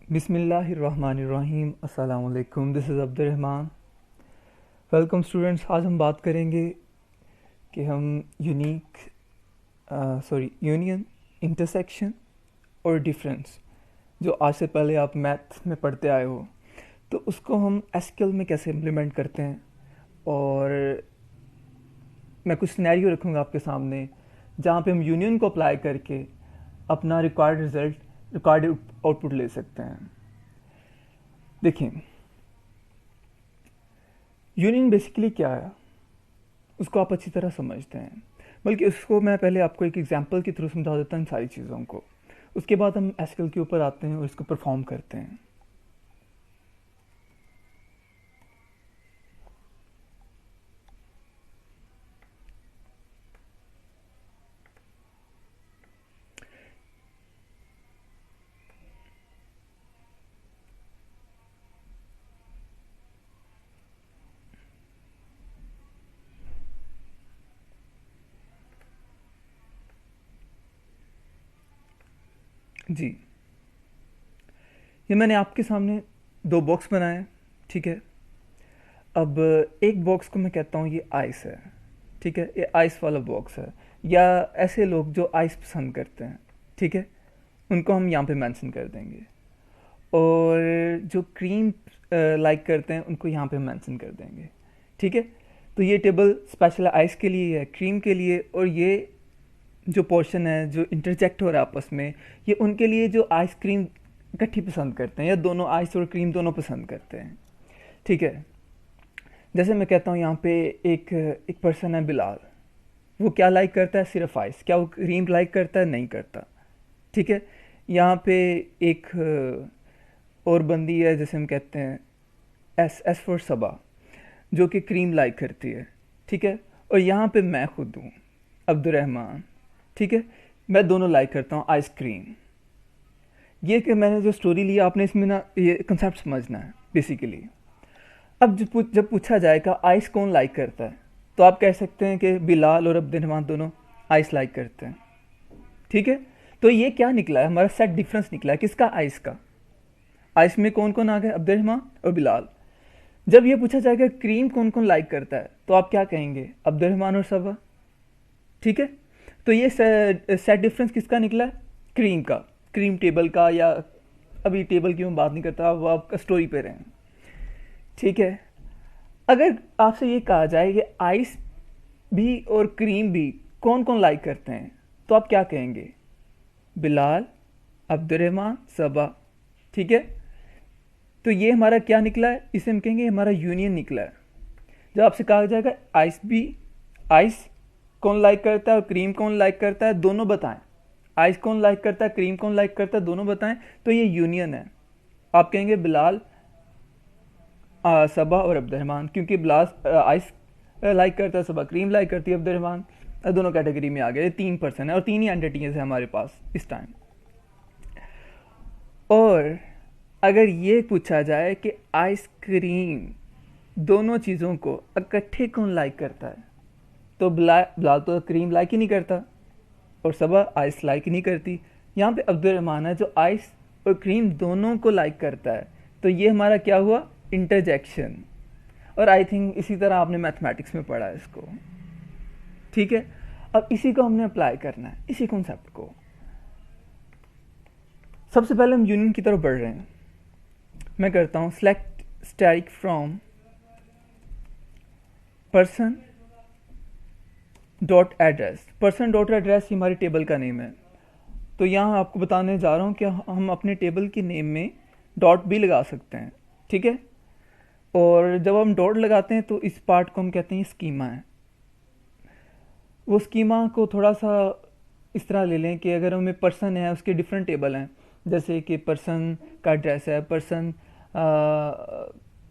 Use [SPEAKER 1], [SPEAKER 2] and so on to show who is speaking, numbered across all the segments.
[SPEAKER 1] बिस्मिल्लाहिर्रहमानिर्रहीम। अस्सलाम वालेकुम। This is Abdurrahman. Welcome students. आज हम बात करेंगे कि हम यूनियन, इंटरसेक्शन और डिफरेंस जो आज से पहले आप मैथ में पढ़ते आए हो, तो उसको हम एसक्यूएल में कैसे इम्प्लीमेंट करते हैं। और मैं कुछ सिनेरियो रखूँगा आपके सामने जहाँ पे हम यूनियन को अप्लाई करके अपना रिक्वायर्ड आउटपुट ले सकते हैं। देखिए, यूनियन बेसिकली क्या है उसको आप अच्छी तरह समझते हैं, बल्कि उसको मैं पहले आपको एक एग्जांपल के थ्रू समझा देता हूँ इन सारी चीज़ों को। उसके बाद हम एसक्यूएल के ऊपर आते हैं और इसको परफॉर्म करते हैं। जी, ये मैंने आपके सामने दो बॉक्स बनाए हैं, ठीक है। अब एक बॉक्स को मैं कहता हूँ ये आइस है, ठीक है। ये आइस वाला बॉक्स है, या ऐसे लोग जो आइस पसंद करते हैं, ठीक है, उनको हम यहाँ पे मेंशन कर देंगे। और जो क्रीम लाइक करते हैं उनको यहाँ पे मेंशन कर देंगे, ठीक है। तो ये टेबल स्पेशल आइस के लिए है, क्रीम के लिए, और ये जो पोर्शन है जो इंटरजेक्ट हो रहा है आपस में, ये उनके लिए जो आइसक्रीम इकट्ठी पसंद करते हैं या दोनों आइस और क्रीम दोनों पसंद करते हैं, ठीक है। जैसे मैं कहता हूँ यहाँ पे एक एक पर्सन है बिलाल, वो क्या लाइक करता है? सिर्फ आइस। क्या वो क्रीम लाइक करता है? नहीं करता, ठीक है। यहाँ पे एक और बंदी है, जैसे हम कहते हैं एस एस फॉर सबा, जो कि क्रीम लाइक करती है, ठीक है। और यहाँ पे मैं खुद हूँ अब्दुर्रहमान, ठीक है। मैं दोनों लाइक करता हूँ आइसक्रीम। ये कि मैंने जो स्टोरी ली आपने इसमें ना ये कंसेप्ट समझना है बेसिकली। अब जब पूछा जाएगा आइस कौन लाइक करता है, तो आप कह सकते हैं कि बिलाल और अब्दुर्रहमान दोनों आइस लाइक करते हैं, ठीक है। तो ये क्या निकला है? हमारा सेट डिफरेंस निकला है। किसका? आइस का। आइस में कौन कौन आ गए? अब्दुर्रहमान और बिलाल। जब ये पूछा जाएगा क्रीम कौन कौन लाइक करता है, तो आप क्या कहेंगे? अब्दुर्रहमान और सबा, ठीक है। तो ये सेट डिफरेंस किसका निकला है? क्रीम का, क्रीम टेबल का। या अभी टेबल की मैं बात नहीं करता, वो आपका स्टोरी पे रहें, ठीक है। अगर आपसे ये कहा जाए कि आइस भी और क्रीम भी कौन कौन लाइक करते हैं, तो आप क्या कहेंगे? बिलाल, अब्दुर्रहमान, सबा, ठीक है। तो ये हमारा क्या निकला है? इसे हम कहेंगे हमारा यूनियन निकला है। जब आपसे कहा जाएगा आइस कौन लाइक करता है और क्रीम कौन लाइक करता है, दोनों बताएं। आइस कौन लाइक करता है, क्रीम कौन लाइक करता है, दोनों बताएं। तो ये यूनियन है। आप कहेंगे बिलाल, सबा और अब्दुर्रहमान, क्योंकि बिलाल आइस लाइक करता है, सबा क्रीम लाइक करती है, अब्दुर्रहमान दोनों कैटेगरी में आ गए। 3% है और 3 ही एंटिटीज है हमारे पास इस टाइम। और अगर ये पूछा जाए कि आइसक्रीम दोनों चीज़ों को इकट्ठे कौन लाइक करता है, तो बिलाल तो क्रीम लाइक ही नहीं करता और सबा आइस लाइक नहीं करती। यहाँ पे अब्दुर्रहमान है जो आइस और क्रीम दोनों को लाइक करता है। तो ये हमारा क्या हुआ? इंटरजेक्शन। और आई थिंक इसी तरह आपने मैथमेटिक्स में पढ़ा है इसको, ठीक है। अब इसी को हमने अप्लाई करना है, इसी कॉन्सेप्ट को। सबसे पहले हम यूनियन की तरफ बढ़ रहे हैं। मैं करता हूँ select static from person dot address. Person dot address ही हमारी टेबल का नेम है। तो यहाँ आपको बताने जा रहा हूँ कि हम अपने टेबल के नेम में डॉट भी लगा सकते हैं, ठीक है। और जब हम डॉट लगाते हैं तो इस पार्ट को हम कहते हैं स्कीमा है। वो स्कीमा को थोड़ा सा इस तरह ले लें कि अगर हमें पर्सन है उसके डिफरेंट टेबल हैं, जैसे कि पर्सन का एड्रेस है, पर्सन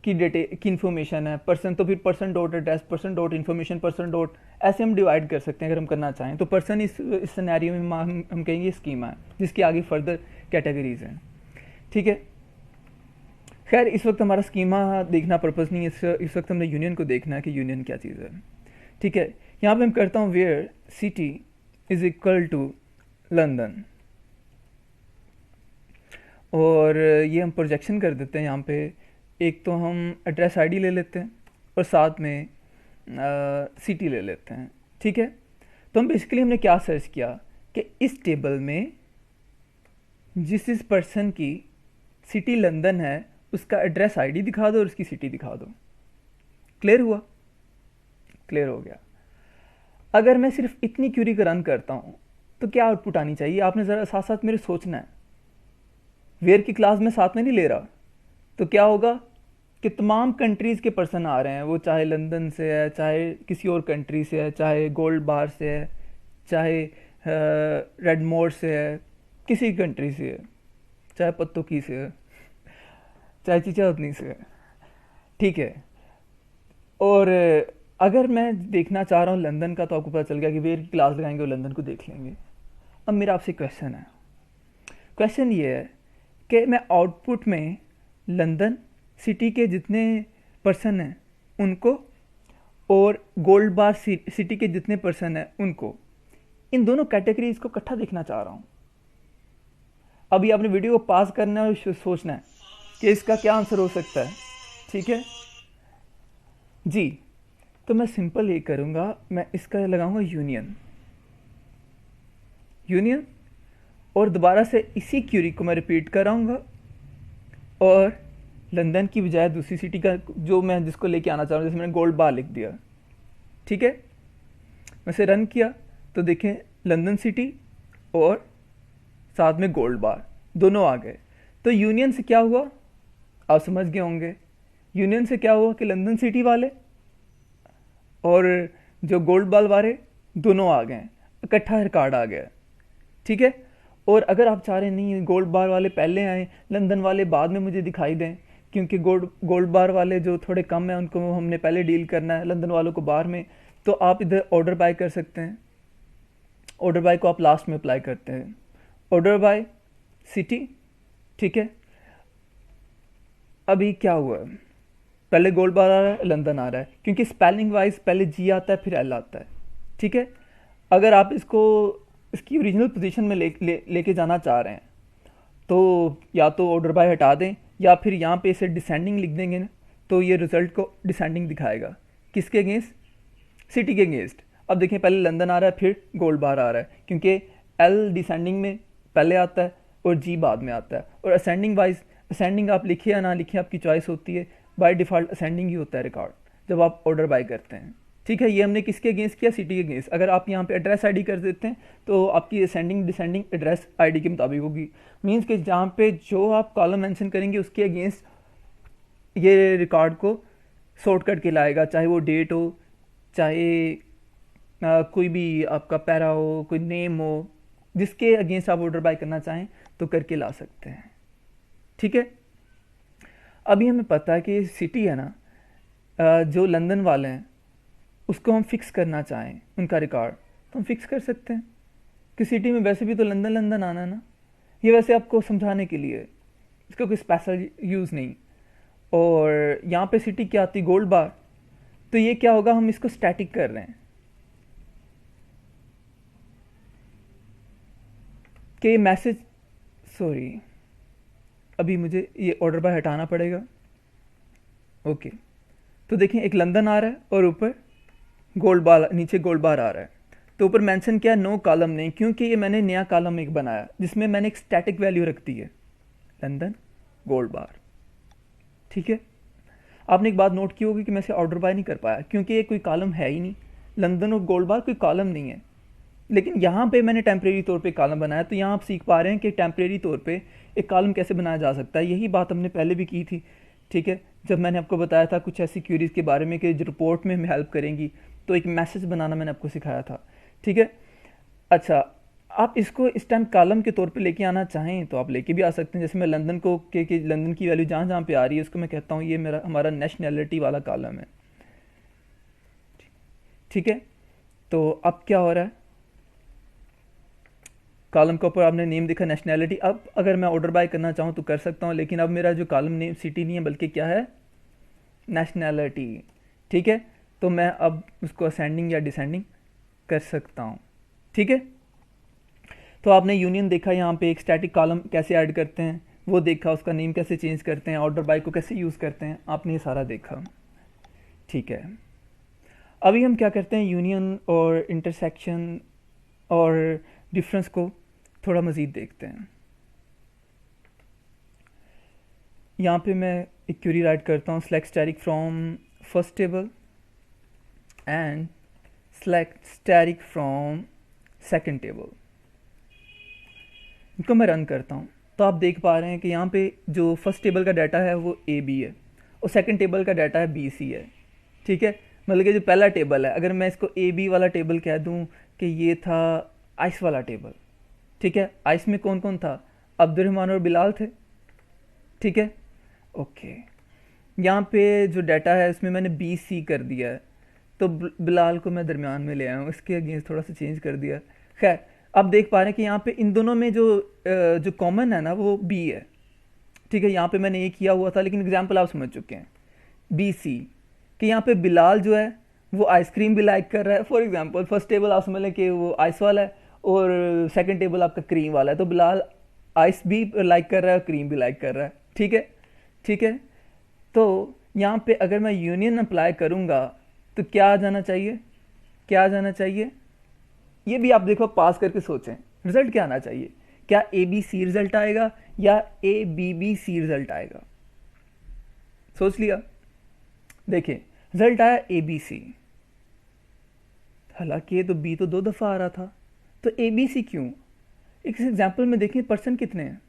[SPEAKER 1] की डेटे की इन्फॉर्मेशन है, पर्सन तो फिर person dot address, person dot information, person dot, ऐसे हम डिवाइड कर सकते हैं अगर हम करना चाहें। तो पर्सन इस सिनेरियो में हम कहेंगे स्कीमा है, जिसके आगे फर्दर कैटेगरीज हैं, ठीक है। खैर इस वक्त हमारा स्कीमा देखना पर्पज़ नहीं है, इस वक्त हमने यूनियन को देखना है कि यूनियन क्या चीज़ है, ठीक है। यहाँ पे मैं करता हूँ where city is equal to London. और ये हम प्रोजेक्शन कर देते हैं यहाँ पे। एक तो हम एड्रेस आईडी ले लेते हैं और साथ में सिटी ले लेते हैं, ठीक है। तो हम बेसिकली हमने क्या सर्च किया कि इस टेबल में जिस पर्सन की सिटी लंदन है उसका एड्रेस आईडी दिखा दो और उसकी सिटी दिखा दो। क्लियर हुआ? क्लियर हो गया। अगर मैं सिर्फ इतनी क्यूरी का रन करता हूँ तो क्या आउटपुट आनी चाहिए? आपने ज़रा साथ साथ मेरे सोचना है। वेयर की क्लास में साथ में नहीं ले रहा, तो क्या होगा कि तमाम कंट्रीज़ के पर्सन आ रहे हैं, वो चाहे लंदन से है, चाहे किसी और कंट्री से है, चाहे गोल्ड बार से है, चाहे रेडमोर से है, किसी कंट्री से है, चाहे पत्तोकी से है, चाहे चिचौतनी से है, ठीक है। और अगर मैं देखना चाह रहा हूँ लंदन का, तो आपको पता चल गया कि वेयर की क्लास लगाएंगे और लंदन को देख लेंगे। अब मेरा आपसे क्वेश्चन है, क्वेश्चन ये है कि मैं आउटपुट में लंदन सिटी के जितने पर्सन हैं उनको और गोल्ड बार सिटी के जितने पर्सन हैं उनको, इन दोनों कैटेगरीज को इकट्ठा देखना चाह रहा हूँ। अभी आपने वीडियो को पास करना है और सोचना है कि इसका क्या आंसर हो सकता है, ठीक है जी। तो मैं सिंपल ये करूँगा, मैं इसका लगाऊंगा यूनियन, यूनियन, और दोबारा से इसी क्यूरी को मैं रिपीट कराऊंगा और लंदन की बजाय दूसरी सिटी का जो मैं जिसको लेके आना चाह रहा हूँ, जैसे मैंने गोल्ड बार लिख दिया, ठीक है। मैं इसे रन किया तो देखें लंदन सिटी और साथ में गोल्ड बार दोनों आ गए। तो यूनियन से क्या हुआ आप समझ गए होंगे। यूनियन से क्या हुआ कि लंदन सिटी वाले और जो गोल्ड बार वाले दोनों आ गए, इकट्ठा रिकॉर्ड आ गया, ठीक है। और अगर आप चाह रहे नहीं गोल्ड बार वाले पहले आए, लंदन वाले बाद में मुझे दिखाई दें, क्योंकि गोल्ड बार वाले जो थोड़े कम हैं उनको हमने पहले डील करना है, लंदन वालों को बाहर में, तो आप इधर ऑर्डर बाय कर सकते हैं। ऑर्डर बाय को आप लास्ट में अप्लाई करते हैं, ऑर्डर बाय सिटी, ठीक है। अभी क्या हुआ है, पहले गोल्ड बार आ रहा है, लंदन आ रहा है, क्योंकि स्पेलिंग वाइज पहले जी आता है फिर एल आता है, ठीक है। अगर आप इसको इसकी ओरिजिनल पोजीशन में लेके जाना चाह रहे हैं तो या तो ऑर्डर बाय हटा दें या फिर यहाँ पे इसे डिसेंडिंग लिख देंगे ना, तो ये रिजल्ट को डिसेंडिंग दिखाएगा। किसके अगेंस्ट? सिटी के अगेंस्ट। अब देखें पहले लंदन आ रहा है फिर गोल्ड बार आ रहा है, क्योंकि एल डिसेंडिंग में पहले आता है और जी बाद में आता है। और असेंडिंग वाइज, असेंडिंग आप लिखे या ना लिखे आपकी चॉइस होती है, बाय डिफ़ॉल्ट असेंडिंग ही होता है रिकॉर्ड जब आप ऑर्डर बाय करते हैं, ठीक है। ये हमने किसके अगेंस्ट किया? सिटी के अगेंस्ट। अगर आप यहाँ पे एड्रेस आईडी कर देते हैं तो आपकी असेंडिंग डिसेंडिंग एड्रेस आईडी के मुताबिक होगी। मींस कि जहाँ पे जो आप कॉलम मेंशन करेंगे उसके अगेंस्ट ये रिकॉर्ड को सॉर्ट करके लाएगा, चाहे वो डेट हो, चाहे कोई भी आपका पैरा हो, कोई नेम हो, जिसके अगेंस्ट आप ऑर्डर बाय करना चाहें तो करके ला सकते हैं, ठीक है। अभी हमें पता है कि सिटी है ना, जो लंदन वाले हैं उसको हम फिक्स करना चाहें उनका रिकॉर्ड तो हम फिक्स कर सकते हैं कि सिटी में वैसे भी तो लंदन लंदन आना ना। ये वैसे आपको समझाने के लिए, इसका कोई स्पेशल यूज़ नहीं। और यहाँ पे सिटी क्या आती? गोल्ड बार। तो ये क्या होगा, हम इसको स्टैटिक कर रहे हैं कि मैसेज, सॉरी अभी मुझे ये ऑर्डर बाय हटाना पड़ेगा, ओके। तो देखें एक लंदन आ रहा है और ऊपर गोल्ड बार, नीचे गोल्ड बार आ रहा है। तो ऊपर मेंशन किया नो कॉलम नहीं, क्योंकि ये मैंने नया कॉलम एक बनाया जिसमें मैंने एक स्टैटिक वैल्यू रख दी है, लंदन गोल्ड बार, ठीक है। आपने एक बात नोट की होगी कि मैं इसे ऑर्डर बाय नहीं कर पाया क्योंकि ये कोई कॉलम है ही नहीं, लंदन और गोल्ड बार कोई कॉलम नहीं है। लेकिन यहाँ पे मैंने टेम्परेरी तौर पे कॉलम बनाया, तो यहाँ आप सीख पा रहे हैं कि टेम्परेरी तौर पे एक कॉलम कैसे बनाया जा सकता है। यही बात हमने पहले भी की थी, ठीक है, जब मैंने आपको बताया था कुछ ऐसी क्यूरीज के बारे में कि जो रिपोर्ट में हमें हेल्प करेंगी, तो एक मैसेज बनाना मैंने आपको सिखाया था, ठीक है। अच्छा, आप इसको इस टाइम कॉलम के तौर पे लेके आना चाहें तो आप लेके भी आ सकते हैं। जैसे मैं लंदन को कि लंदन की वैल्यू जहाँ जहाँ पे आ रही है उसको मैं कहता हूँ ये मेरा हमारा नेशनैलिटी वाला कॉलम है, ठीक है। तो अब क्या हो रहा है, कॉलम के ऊपर आपने नेम देखा नेशनैलिटी। अब अगर मैं ऑर्डर बाय करना चाहूँ तो कर सकता हूँ, लेकिन अब मेरा जो कॉलम नेम सिटी नहीं है बल्कि क्या है, नेशनैलिटी, ठीक है। तो मैं अब उसको असेंडिंग या डिसेंडिंग कर सकता हूँ, ठीक है। तो आपने यूनियन देखा, यहाँ पे एक स्टैटिक कॉलम कैसे ऐड करते हैं, वो देखा, उसका नेम कैसे चेंज करते हैं, ऑर्डर बाय को कैसे यूज़ करते हैं, आपने ये सारा देखा। ठीक है, अभी हम क्या करते हैं, यूनियन और इंटरसेक्शन और डिफरेंस को थोड़ा मज़ीद देखते हैं। यहाँ पे मैं एक क्वेरी राइट करता हूँ, select static from first table and select static from second table. इनको मैं रन करता हूँ तो आप देख पा रहे हैं कि यहाँ पे जो फर्स्ट टेबल का डाटा है वो ए बी है और सेकंड टेबल का डाटा है बी सी है। ठीक है, मतलब कि जो पहला टेबल है, अगर मैं इसको ए बी वाला टेबल कह दूँ कि ये था आइस वाला टेबल। ठीक है, आइस में कौन कौन था, अब्दुलरहमान और बिलाल थे। ठीक है, ओके, यहाँ पे जो डाटा है उसमें मैंने बी सी कर दिया है, तो बिलाल को मैं दरमियान में ले आया हूँ, इसके अगेंस्ट थोड़ा सा चेंज कर दिया। खैर, अब देख पा रहे हैं कि यहाँ पे इन दोनों में जो कॉमन है ना वो बी है। ठीक है, यहाँ पे मैंने ये किया हुआ था लेकिन एग्जाम्पल आप समझ चुके हैं, बी सी, कि यहाँ पे बिलाल जो है वो आइसक्रीम भी लाइक कर रहा है। फॉर एग्जाम्पल फर्स्ट टेबल आप समझ लें कि वो आइस वाला है और सेकंड टेबल आपका क्रीम वाला है, तो बिलाल आइस भी लाइक कर रहा है और क्रीम भी लाइक कर रहा है। ठीक है, ठीक है, तो यहाँ पे अगर मैं यूनियन अप्लाई करूँगा तो क्या आ जाना चाहिए, क्या आ जाना चाहिए, ये भी आप देखो, पास करके सोचें रिजल्ट क्या आना चाहिए, क्या ए बी सी रिजल्ट आएगा या A B B C result आएगा। सोच लिया, देखिए रिजल्ट आया ए बी सी, हालांकि ये तो बी तो 2 दफ़ा आ रहा था, तो ए बी सी क्यों। एक एग्जाम्पल में देखें परसेंट कितने हैं,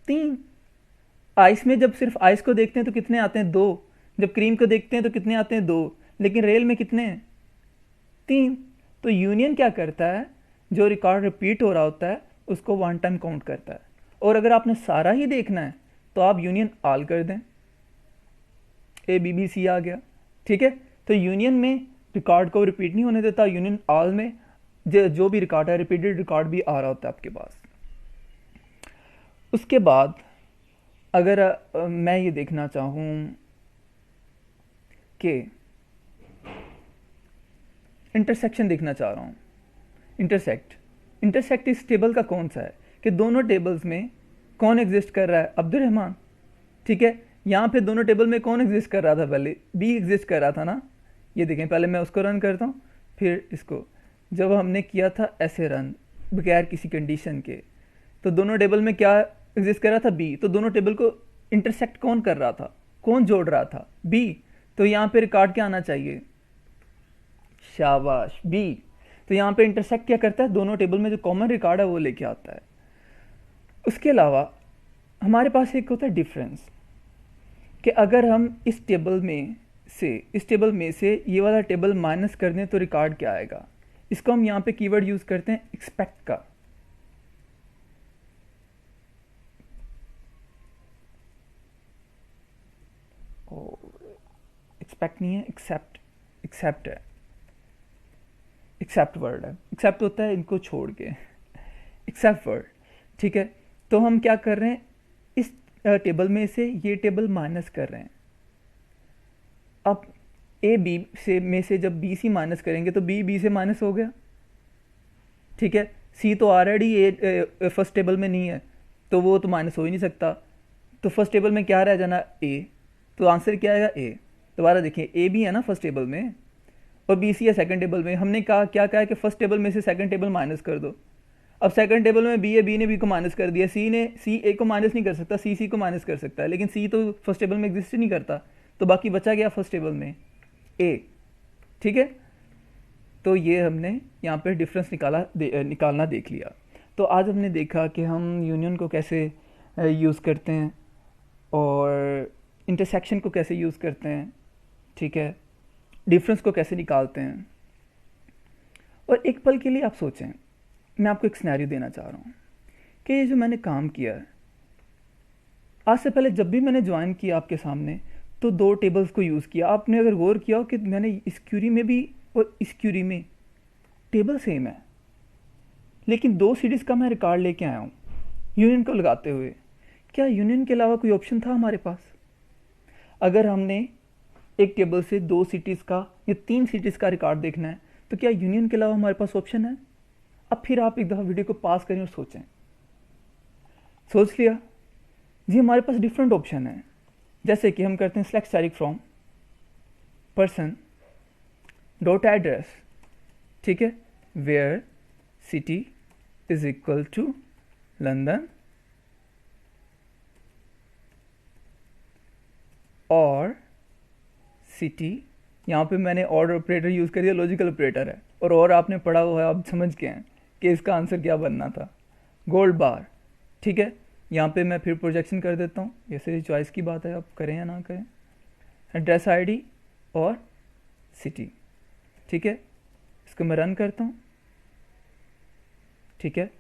[SPEAKER 1] 3। आइस में जब सिर्फ आइस को देखते हैं तो कितने आते हैं, 2। जब क्रीम को देखते हैं तो कितने आते हैं, 2। लेकिन रेल में कितने हैं, 3। तो यूनियन क्या करता है, जो रिकॉर्ड रिपीट हो रहा होता है उसको वन टाइम काउंट करता है, और अगर आपने सारा ही देखना है तो आप यूनियन ऑल कर दें, ए बी बी सी आ गया। ठीक है, तो यूनियन में रिकॉर्ड को रिपीट नहीं होने देता, यूनियन ऑल में जो भी रिकॉर्ड है रिपीटेड रिकॉर्ड भी आ रहा होता है आपके पास। उसके बाद अगर मैं ये देखना चाहूँ कि इंटरसेक्शन देखना चाह रहा हूँ, इंटरसेक्ट इस टेबल का कौन सा है, कि दोनों टेबल्स में कौन एग्जिस्ट कर रहा है, अब्दुलरहमान। ठीक है, यहाँ पे दोनों टेबल में कौन एग्जिस्ट कर रहा था, पहले बी एग्जिस्ट कर रहा था ना। ये देखें, पहले मैं उसको रन करता हूँ फिर इसको, जब हमने किया था ऐसे रन बगैर किसी कंडीशन के, तो दोनों टेबल में क्या एग्जिस्ट कर रहा था, बी। तो दोनों टेबल को इंटरसेक्ट कौन कर रहा था, कौन जोड़ रहा था, बी। तो यहाँ पे रिकॉर्ड क्या आना चाहिए, शाबाश, बी। तो यहाँ पे इंटरसेक्ट क्या करता है, दोनों टेबल में जो कॉमन रिकॉर्ड है वो लेके आता है। उसके अलावा हमारे पास एक होता है डिफरेंस, कि अगर हम इस टेबल में से ये वाला टेबल माइनस कर दें तो रिकॉर्ड क्या आएगा। इसको हम यहाँ पे कीवर्ड यूज करते हैं एक्सपेक्ट का। एक्सपेक्ट नहीं है, एक्सेप्ट है, एक्सेप्ट वर्ड है, एक्सेप्ट होता है इनको छोड़ के, एक्सेप्ट वर्ड। ठीक है, तो हम क्या कर रहे हैं, इस टेबल में से ये टेबल माइनस कर रहे हैं। अब ए बी से जब बी सी माइनस करेंगे तो बी बी से माइनस हो गया। ठीक है, सी तो ऑलरेडी ए फर्स्ट टेबल में नहीं है तो वो तो माइनस हो ही नहीं सकता, तो फर्स्ट टेबल में क्या रह जाना, ए। तो आंसर क्या आएगा, ए। दोबारा देखिए, ए बी है ना फर्स्ट टेबल में और बी सी है सेकंड टेबल में। हमने कहा क्या कहा कि फर्स्ट टेबल में से सेकंड टेबल माइनस कर दो। अब सेकंड टेबल में बी है, बी ने बी को माइनस कर दिया, सी ए को माइनस नहीं कर सकता, सी को माइनस कर सकता है, लेकिन सी तो फर्स्ट टेबल में एग्जिस्ट नहीं करता, तो बाकी बचा गया फर्स्ट टेबल में ए। ठीक है, तो ये हमने यहाँ पे डिफरेंस निकालना देख लिया। तो आज हमने देखा कि हम यूनियन को कैसे यूज़ करते हैं और इंटरसेक्शन को कैसे यूज़ करते हैं। ठीक है, डिफरेंस को कैसे निकालते हैं। और एक पल के लिए आप सोचें, मैं आपको एक सिनेरियो देना चाह रहा हूँ कि ये जो मैंने काम किया है, आज से पहले जब भी मैंने ज्वाइन किया आपके सामने तो 2 टेबल्स को यूज़ किया। आपने अगर गौर किया हो कि मैंने इस क्यूरी में भी और इस क्यूरी में टेबल सेम है, लेकिन 2 सीरीज़ का मैं रिकॉर्ड लेके आया हूँ यूनियन को लगाते हुए। क्या यूनियन के अलावा कोई ऑप्शन था हमारे पास? अगर हमने एक टेबल से 2 सिटीज़ का या 3 सिटीज़ का रिकॉर्ड देखना है तो क्या यूनियन के अलावा हमारे पास ऑप्शन है? अब फिर आप एक दफ़ा वीडियो को पास करें और सोचें। सोच लिया? जी हमारे पास डिफरेंट ऑप्शन है, जैसे कि हम करते हैं select static from person dot address, ठीक है, where city is equal to London और सिटी, यहाँ पे मैंने और ऑपरेटर यूज़ कर दिया, लॉजिकल ऑपरेटर है, और आपने पढ़ा हुआ है, आप समझ गए हैं कि इसका आंसर क्या बनना था, गोल्ड बार, ठीक है। यहाँ पे मैं फिर प्रोजेक्शन कर देता हूँ, ये सिर्फ चॉइस की बात है, आप करें या ना करें, एड्रेस आईडी और सिटी, ठीक है। इसको मैं रन करता हूँ, ठीक है,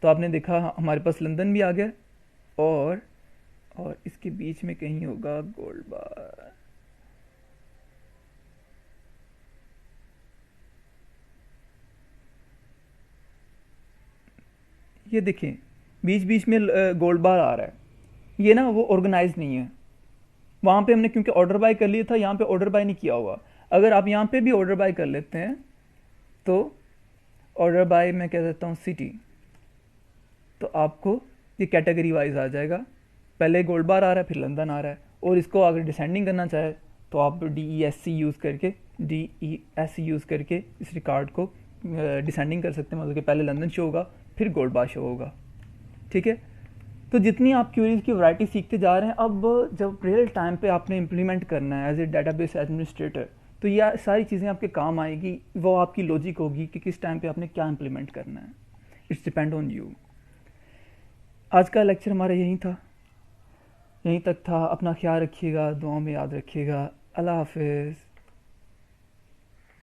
[SPEAKER 1] तो आपने देखा हमारे पास लंदन भी आ गया, और इसके बीच में कहीं होगा गोल्ड बार, ये देखिए बीच बीच में गोल्ड बार आ रहा है, ये ना वो ऑर्गेनाइज नहीं है, वहाँ पे हमने क्योंकि ऑर्डर बाय कर लिया था, यहाँ पे ऑर्डर बाय नहीं किया हुआ। अगर आप यहाँ पे भी ऑर्डर बाय कर लेते हैं तो ऑर्डर बाय मैं कह देता हूँ सिटी, तो आपको ये कैटेगरी वाइज आ जाएगा, पहले गोल्ड बार आ रहा है फिर लंदन आ रहा है, और इसको अगर डिसेंडिंग करना चाहे तो आप DESC यूज़ करके इस रिकॉर्ड को डिसेंडिंग कर सकते हैं, मतलब कि पहले लंदन शो होगा फिर गोल्ड बार शो होगा, ठीक है। तो जितनी आप क्वेरीज की वैरायटी सीखते जा रहे हैं, अब जब रियल टाइम पे आपने इम्प्लीमेंट करना है एज ए डेटाबेस एडमिनिस्ट्रेटर, तो यह सारी चीज़ें आपके काम आएगी, वो आपकी लॉजिक होगी कि किस टाइम पे आपने क्या इम्प्लीमेंट करना है, इट्स डिपेंड ऑन यू। आज का लेक्चर हमारा यहीं था, यहीं तक था। अपना ख्याल रखिएगा, दुआ में याद रखिएगा। अल्लाह हाफिज़।